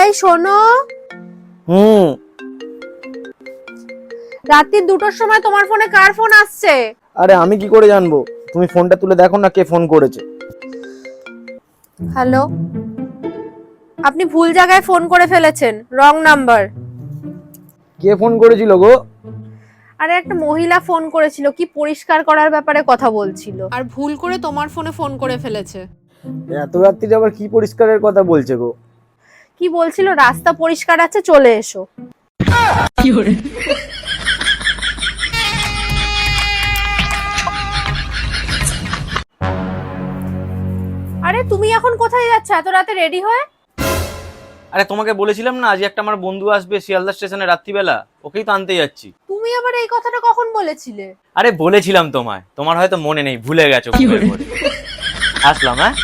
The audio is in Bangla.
এই শোনো, হুম। রাত্রি 2টোর সময় তোমার ফোনে কার ফোন আসছে? আরে আমি কি করে জানবো? তুমি ফোনটা তুলে দেখো না কে ফোন করেছে। হ্যালো, আপনি ভুল জায়গায় ফোন করে ফেলেছেন, রং নাম্বার। কে ফোন করেছিল গো? আরে একটা মহিলা ফোন করেছিল, কি পরিষ্কার করার ব্যাপারে কথা বলছিল, আর ভুল করে তোমার ফোনে ফোন করে ফেলেছে। এত রাত্রিরে আবার কি পরিষ্কারের কথা বলছে গো? কি বলছিল, রাস্তা পরিষ্কার আছে, চলে এসো। আরে তুমি এখন কোথায় যাচ্ছ এত রাতে রেডি হয়ে? আরে তোমাকে বলেছিলাম না আজ একটা আমার বন্ধু আসবে শিয়ালদা স্টেশনে রাত্রিবেলা, ওকেই তো আনতে যাচ্ছি। তুমি আবার এই কথাটা কখন বলেছিলে? আরে বলেছিলাম তোমায়, তোমার হয়তো মনে নেই, ভুলে গেছো। আসলাম, হ্যাঁ।